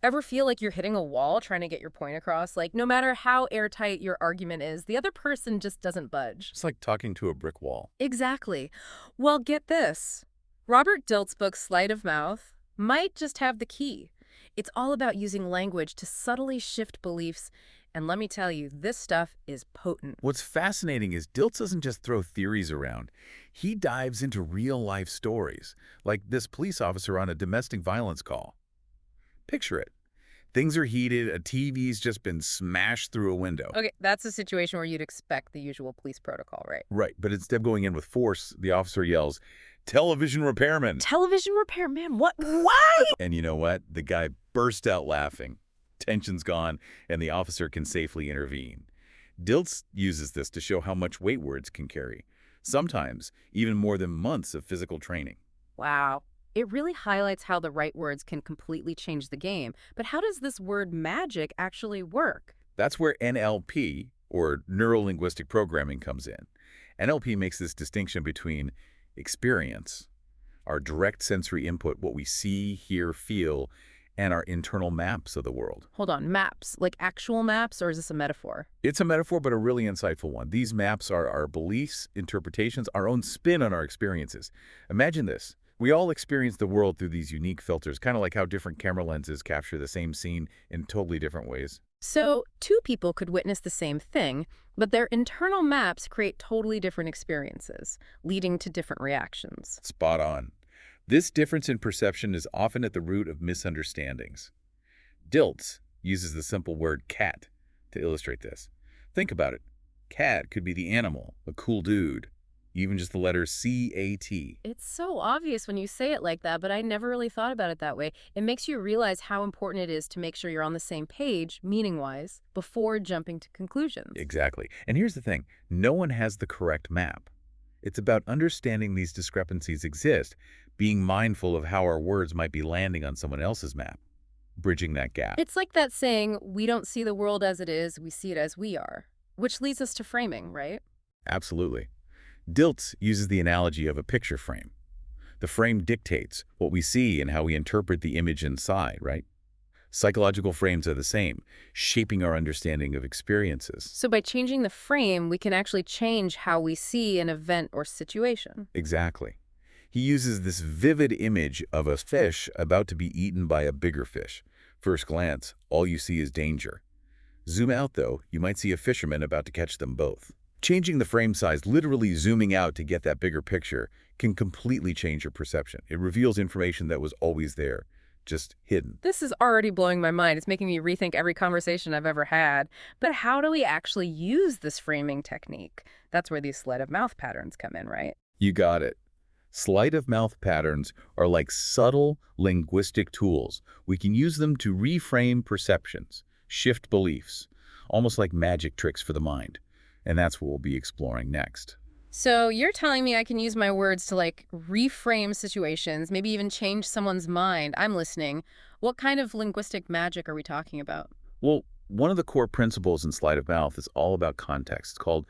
Ever feel like you're hitting a wall trying to get your point across? Like, no matter how airtight your argument is, the other person just doesn't budge. It's like talking to a brick wall. Exactly. Well, get this. Robert Dilts' book, Sleight of Mouth, might just have the key. It's all about using language to subtly shift beliefs. And let me tell you, this stuff is potent. What's fascinating is Dilts doesn't just throw theories around. He dives into real-life stories, like this police officer on a domestic violence call. Picture it. Things are heated, a TV's just been smashed through a window. Okay, that's a situation where you'd expect the usual police protocol, right? Right, but instead of going in with force, the officer yells, "Television repairman!" Television repairman, what? Why? And you know what? The guy burst out laughing. Tension's gone, and the officer can safely intervene. Dilts uses this to show how much weight words can carry, sometimes even more than months of physical training. Wow. It really highlights how the right words can completely change the game. But how does this word magic actually work? That's where NLP, or neuro-linguistic programming, comes in. NLP makes this distinction between experience, our direct sensory input, what we see, hear, feel, and our internal maps of the world. Hold on, maps, like actual maps, or is this a metaphor? It's a metaphor, but a really insightful one. These maps are our beliefs, interpretations, our own spin on our experiences. Imagine this. We all experience the world through these unique filters, kind of like how different camera lenses capture the same scene in totally different ways. So, two people could witness the same thing, but their internal maps create totally different experiences, leading to different reactions. Spot on. This difference in perception is often at the root of misunderstandings. Dilts uses the simple word cat to illustrate this. Think about it. Cat could be the animal, a cool dude, even just the letter C-A-T. It's so obvious when you say it like that, but I never really thought about it that way. It makes you realize how important it is to make sure you're on the same page, meaning-wise, before jumping to conclusions. Exactly. And here's the thing. No one has the correct map. It's about understanding these discrepancies exist, being mindful of how our words might be landing on someone else's map, bridging that gap. It's like that saying, we don't see the world as it is, we see it as we are, which leads us to framing, right? Absolutely. Dilts uses the analogy of a picture frame. The frame dictates what we see and how we interpret the image inside, right? Psychological frames are the same, shaping our understanding of experiences. So by changing the frame, we can actually change how we see an event or situation. Exactly. He uses this vivid image of a fish about to be eaten by a bigger fish. First glance, all you see is danger. Zoom out, though, you might see a fisherman about to catch them both. Changing the frame size, literally zooming out to get that bigger picture, can completely change your perception. It reveals information that was always there, just hidden. This is already blowing my mind. It's making me rethink every conversation I've ever had. But how do we actually use this framing technique? That's where these sleight of mouth patterns come in, right? You got it. Sleight of mouth patterns are like subtle linguistic tools. We can use them to reframe perceptions, shift beliefs, almost like magic tricks for the mind. And that's what we'll be exploring next. So you're telling me I can use my words to like reframe situations, maybe even change someone's mind. I'm listening. What kind of linguistic magic are we talking about? Well, one of the core principles in Sleight of Mouth is all about context. It's called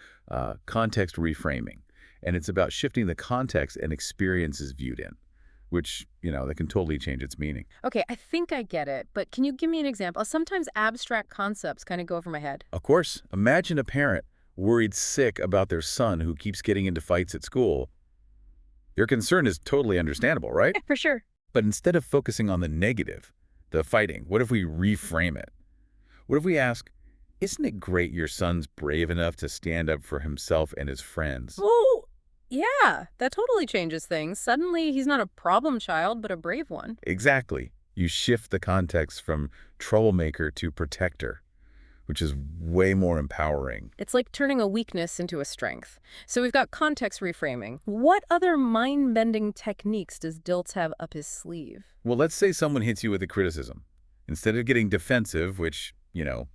context reframing. And it's about shifting the context and experiences viewed in, which, that can totally change its meaning. Okay, I think I get it, but can you give me an example? Sometimes abstract concepts kind of go over my head. Of course, imagine a parent worried sick about their son who keeps getting into fights at school. Your concern is totally understandable, right? For sure. But instead of focusing on the negative, the fighting, what if we reframe it? What if we ask, isn't it great your son's brave enough to stand up for himself and his friends? Oh, yeah, that totally changes things. Suddenly, he's not a problem child, but a brave one. Exactly. You shift the context from troublemaker to protector, which is way more empowering. It's like turning a weakness into a strength. So we've got context reframing. What other mind-bending techniques does Dilts have up his sleeve? Well, let's say someone hits you with a criticism. Instead of getting defensive, which,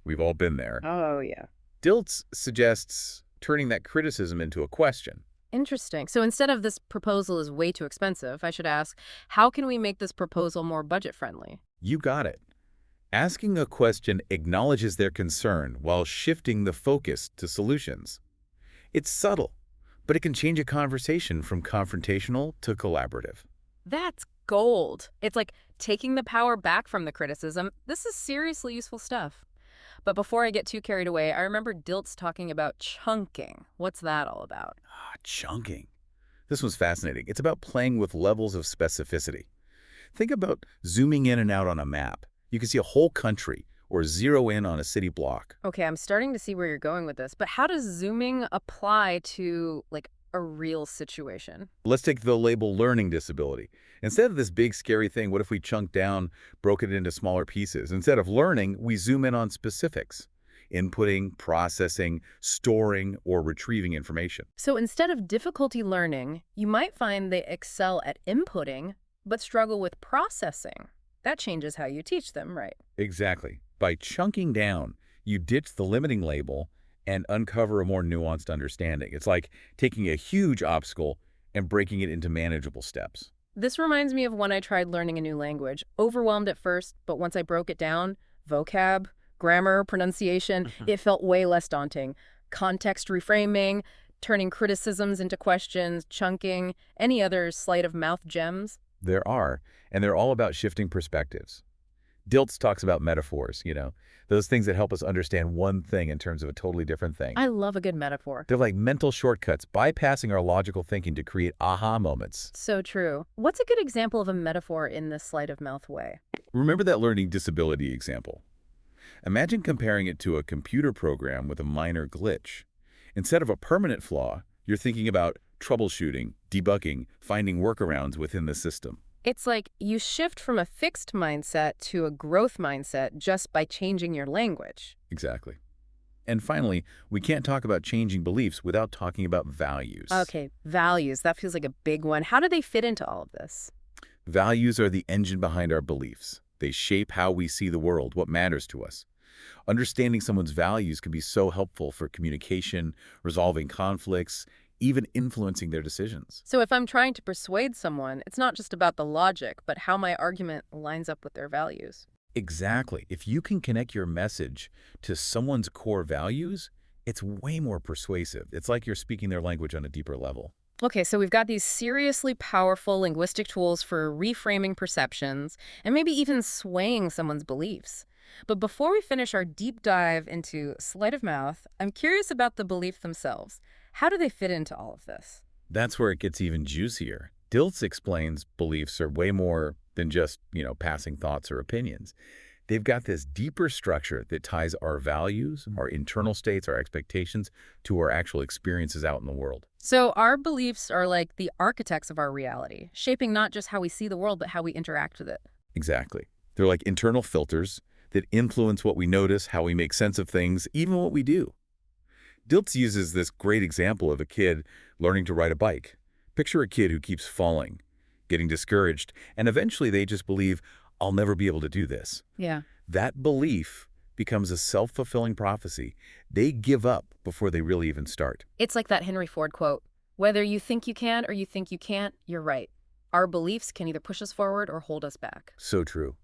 we've all been there, Oh, yeah. Dilts suggests turning that criticism into a question. Interesting. So instead of this proposal is way too expensive, I should ask, how can we make this proposal more budget-friendly? You got it. Asking a question acknowledges their concern while shifting the focus to solutions. It's subtle, but it can change a conversation from confrontational to collaborative. That's Gold. It's like taking the power back from the criticism. This is seriously useful stuff. But before I get too carried away, I remember Dilts talking about chunking. What's that all about? Ah, chunking. This one's fascinating. It's about playing with levels of specificity. Think about zooming in and out on a map. You can see a whole country or zero in on a city block. Okay, I'm starting to see where you're going with this, but how does zooming apply to, like, a real situation? Let's take the label learning disability. Instead of this big scary thing, what if we chunked down, broke it into smaller pieces? Instead of learning, we zoom in on specifics. Inputting, processing, storing, or retrieving information. So instead of difficulty learning, you might find they excel at inputting, but struggle with processing. That changes how you teach them, right? Exactly. By chunking down, you ditch the limiting label and uncover a more nuanced understanding. It's like taking a huge obstacle and breaking it into manageable steps. This reminds me of when I tried learning a new language. Overwhelmed at first, but once I broke it down, vocab, grammar, pronunciation, it felt way less daunting. Context reframing, turning criticisms into questions, chunking, any other sleight of mouth gems. There are, and they're all about shifting perspectives. Dilts talks about metaphors, those things that help us understand one thing in terms of a totally different thing. I love a good metaphor. They're like mental shortcuts, bypassing our logical thinking to create aha moments. So true. What's a good example of a metaphor in this sleight of mouth way? Remember that learning disability example? Imagine comparing it to a computer program with a minor glitch. Instead of a permanent flaw, you're thinking about troubleshooting, debugging, finding workarounds within the system. It's like you shift from a fixed mindset to a growth mindset just by changing your language. Exactly. And finally, we can't talk about changing beliefs without talking about values. Okay, values. That feels like a big one. How do they fit into all of this? Values are the engine behind our beliefs. They shape how we see the world, what matters to us. Understanding someone's values can be so helpful for communication, resolving conflicts, even influencing their decisions. So if I'm trying to persuade someone, it's not just about the logic, but how my argument lines up with their values. Exactly. If you can connect your message to someone's core values, it's way more persuasive. It's like you're speaking their language on a deeper level. Okay, so we've got these seriously powerful linguistic tools for reframing perceptions and maybe even swaying someone's beliefs. But before we finish our deep dive into sleight of mouth, I'm curious about the belief themselves. How do they fit into all of this? That's where it gets even juicier. Dilts explains beliefs are way more than just, passing thoughts or opinions. They've got this deeper structure that ties our values, our internal states, our expectations to our actual experiences out in the world. So our beliefs are like the architects of our reality, shaping not just how we see the world, but how we interact with it. Exactly. They're like internal filters that influence what we notice, how we make sense of things, even what we do. Dilts uses this great example of a kid learning to ride a bike. Picture a kid who keeps falling, getting discouraged, and eventually they just believe, I'll never be able to do this. Yeah. That belief becomes a self-fulfilling prophecy. They give up before they really even start. It's like that Henry Ford quote, whether you think you can or you think you can't, you're right. Our beliefs can either push us forward or hold us back. So true.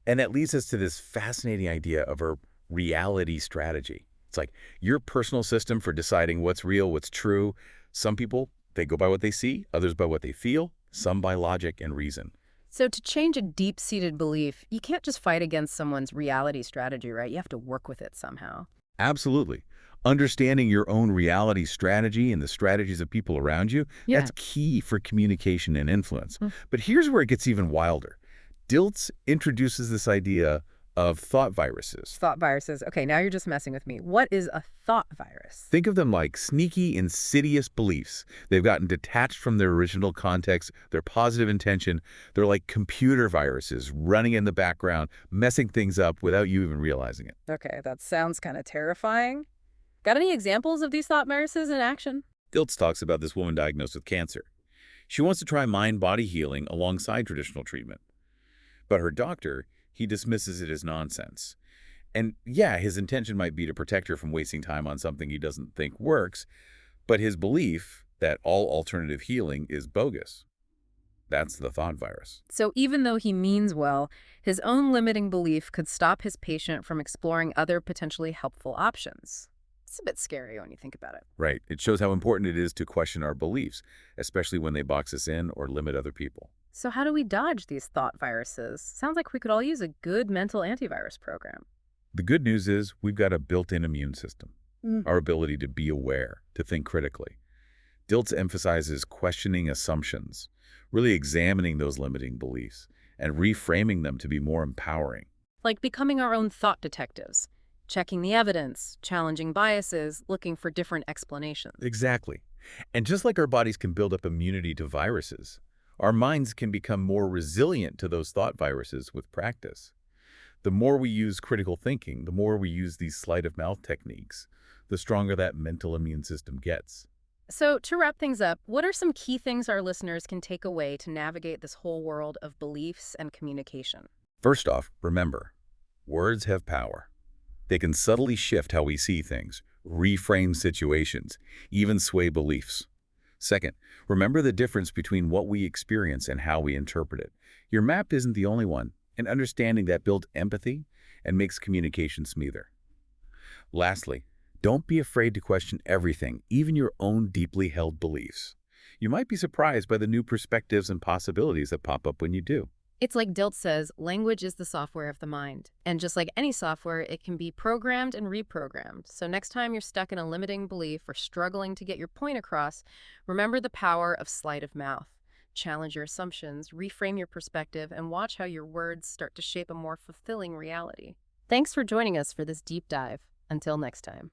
And that leads us to this fascinating idea of a reality strategy. It's like your personal system for deciding what's real, what's true. Some people, they go by what they see, others by what they feel, some by logic and reason. So to change a deep-seated belief, you can't just fight against someone's reality strategy, right? You have to work with it somehow. Absolutely. Understanding your own reality strategy and the strategies of people around you, Yeah. that's key for communication and influence. Mm. But here's where it gets even wilder. Dilts introduces this idea of thought viruses. Thought viruses. Okay, now you're just messing with me. What is a thought virus? Think of them like sneaky, insidious beliefs. They've gotten detached from their original context, their positive intention. They're like computer viruses running in the background, messing things up without you even realizing it. Okay, that sounds kind of terrifying. Got any examples of these thought viruses in action? Dilts talks about this woman diagnosed with cancer. She wants to try mind-body healing alongside traditional treatment. But her doctor, he dismisses it as nonsense. And yeah, his intention might be to protect her from wasting time on something he doesn't think works, but his belief that all alternative healing is bogus. That's the thought virus. So even though he means well, his own limiting belief could stop his patient from exploring other potentially helpful options. It's a bit scary when you think about it. Right. It shows how important it is to question our beliefs, especially when they box us in or limit other people. So how do we dodge these thought viruses? Sounds like we could all use a good mental antivirus program. The good news is we've got a built-in immune system, Mm. our ability to be aware, to think critically. Dilts emphasizes questioning assumptions, really examining those limiting beliefs, and reframing them to be more empowering. Like becoming our own thought detectives, checking the evidence, challenging biases, looking for different explanations. Exactly. And just like our bodies can build up immunity to viruses, our minds can become more resilient to those thought viruses with practice. The more we use critical thinking, the more we use these sleight of mouth techniques, the stronger that mental immune system gets. So, to wrap things up, what are some key things our listeners can take away to navigate this whole world of beliefs and communication? First off, remember, words have power. They can subtly shift how we see things, reframe situations, even sway beliefs. Second, remember the difference between what we experience and how we interpret it. Your map isn't the only one, and understanding that builds empathy and makes communication smoother. Lastly, don't be afraid to question everything, even your own deeply held beliefs. You might be surprised by the new perspectives and possibilities that pop up when you do. It's like Dilts says, language is the software of the mind. And just like any software, it can be programmed and reprogrammed. So next time you're stuck in a limiting belief or struggling to get your point across, remember the power of sleight of mouth. Challenge your assumptions, reframe your perspective, and watch how your words start to shape a more fulfilling reality. Thanks for joining us for this deep dive. Until next time.